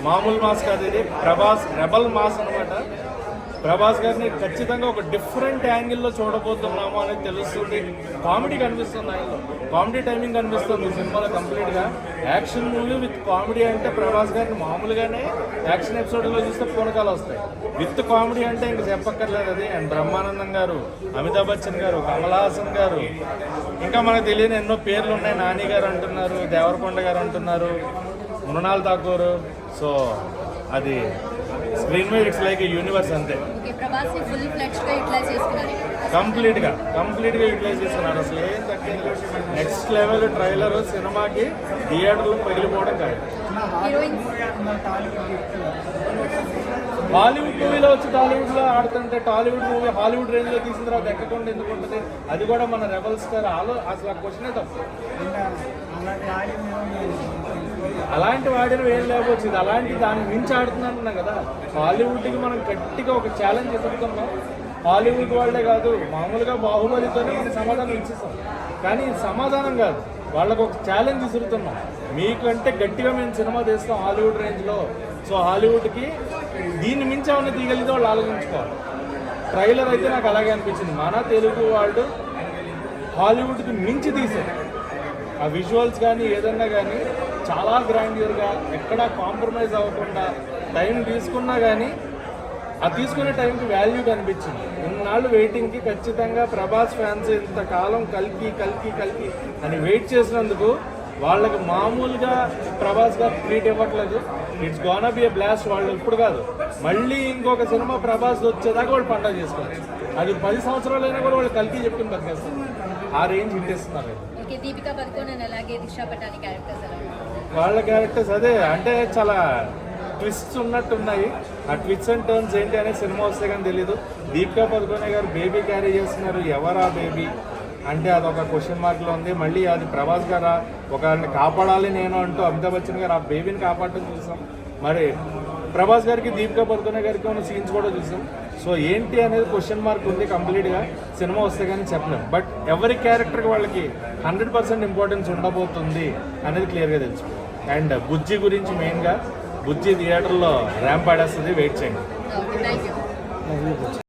మామూలు మాస్ కాదు, ఇది ప్రభాస్ రెబల్ మాస్ అనమాట. ప్రభాస్ గారిని ఖచ్చితంగా ఒక డిఫరెంట్ యాంగిల్లో చూడబోతున్నాము అనేది తెలుస్తుంది. కామెడీ కనిపిస్తుంది, ఆయనలో కామెడీ టైమింగ్ కనిపిస్తుంది ఈ సినిమాలో కంప్లీట్గా. యాక్షన్ మూవీ విత్ కామెడీ అంటే ప్రభాస్ గారిని మామూలుగానే యాక్షన్ ఎపిసోడ్లో చూస్తే పూనకాలు వస్తాయి. విత్ కామెడీ అంటే ఇంక చెప్పక్కర్లేదు అది. అండ్ బ్రహ్మానందం గారు, అమితాబ్ బచ్చన్ గారు, కమల్ హాసన్ గారు, ఇంకా మనకు తెలియని ఎన్నో పేర్లు ఉన్నాయి. నాని గారు అంటున్నారు, దేవరకొండ గారు అంటున్నారు, మృణాల్ ఠాకూర్. సో అది స్క్రీన్ మీద ఇట్స్ లైక్ యూనివర్స్ అంతే. కంప్లీట్గా యూటిలైజ్ చేసుకున్నారు. అసలు ఏం తగ్గింది. నెక్స్ట్ లెవెల్ ట్రైలర్ సినిమాకి థియేటర్లు పగిలిపోవడం కాదు. హాలీవుడ్ మూవీలో వచ్చి టాలీవుడ్లో ఆడుతుంటే టాలీవుడ్ మూవీ హాలీవుడ్ రేంజ్లో తీసిన తర్వాత ఎక్కకుండా ఎందుకు ఉంటుంది? అది కూడా మన రెబల్ స్టార్. అసలు ఆ క్వశ్చనే తప్పు. అలాంటి వాడిని ఏం లేకపోవచ్చు, ఇది అలాంటి దాన్ని మించి ఆడుతున్నాను కదా. హాలీవుడ్కి మనం గట్టిగా ఒక ఛాలెంజ్ ఎదుర్కొన్నాం. హాలీవుడ్ వాళ్ళే కాదు, మామూలుగా బాహుబలితోనే మనం సమాధానం ఇచ్చేస్తాం. కానీ సమాధానం కాదు, వాళ్ళకు ఒక ఛాలెంజ్ విసురుతున్నాం. మీకంటే గట్టిగా మేము సినిమా తీస్తాం హాలీవుడ్ రేంజ్లో. సో హాలీవుడ్కి దీన్ని మించి ఏమైనా తీయగలిగితే వాళ్ళు ఆలోచించుకోవాలి. ట్రైలర్ అయితే నాకు అలాగే అనిపించింది. మన తెలుగు వాళ్ళు హాలీవుడ్కి మించి తీశారు. ఆ విజువల్స్ కానీ ఏదన్నా కానీ చాలా గ్రాండ్యూర్గా, ఎక్కడా కాంప్రమైజ్ అవ్వకుండా టైం తీసుకున్నా కానీ ఆ తీసుకునే టైంకి వాల్యూ కనిపించింది. ఇన్నాళ్ళు వెయిటింగ్కి ఖచ్చితంగా ప్రభాస్ ఫ్యాన్స్ ఇంతకాలం కల్కి అని వెయిట్ చేసినందుకు వాళ్ళకి మామూలుగా ప్రభాస్ గారు ట్రీట్ ఇవ్వట్లేదు. It's gonna B a blast. వాళ్ళు ఇప్పుడు కాదు, మళ్ళీ ఇంకొక సినిమా ప్రభాస్ వచ్చేదాకా వాళ్ళు పండగ చేసుకోవచ్చు. అది 10 సంవత్సరాలైనా కూడా వాళ్ళు కల్కి చెప్పుకుని బతికేస్తారు. ఆ రేంజ్ హిట్ ఇస్తున్నారు. వాళ్ళ క్యారెక్టర్స్ అదే అంటే చాలా ట్విస్ట్స్ ఉన్నట్టున్నాయి. ఆ ట్విస్ట్స్ అండ్ టర్న్స్ ఏంటి అనే సినిమా వస్తే కానీ తెలీదు. దీపికా పదుకొనే గారు బేబీ క్యారీ చేస్తున్నారు. ఎవరా బేబీ అంటే అదొక క్వశ్చన్ మార్క్లో ఉంది. మళ్ళీ అది ప్రభాస్ గారా ఒకరిని కాపాడాలి నేను అంటూ అమితాబ్ బచ్చన్ గారు ఆ బేబీని కాపాడటం చూసాం. మరి ప్రభాస్ గారికి దీపికా పదుకొనే గారికి ఉన్న సీన్స్ కూడా చూసాం. సో ఏంటి అనేది క్వశ్చన్ మార్క్ ఉంది. కంప్లీట్గా సినిమా వస్తే కానీ చెప్పలేం. బట్ ఎవరి క్యారెక్టర్కి వాళ్ళకి 100% ఇంపార్టెన్స్ ఉండబోతుంది అనేది క్లియర్గా తెలుసు. అండ్ బుజ్జి గురించి మెయిన్గా, బుజ్జి థియేటర్లో ర్యాంప్ ఆడేస్తుంది. వెయిట్ చేయండి.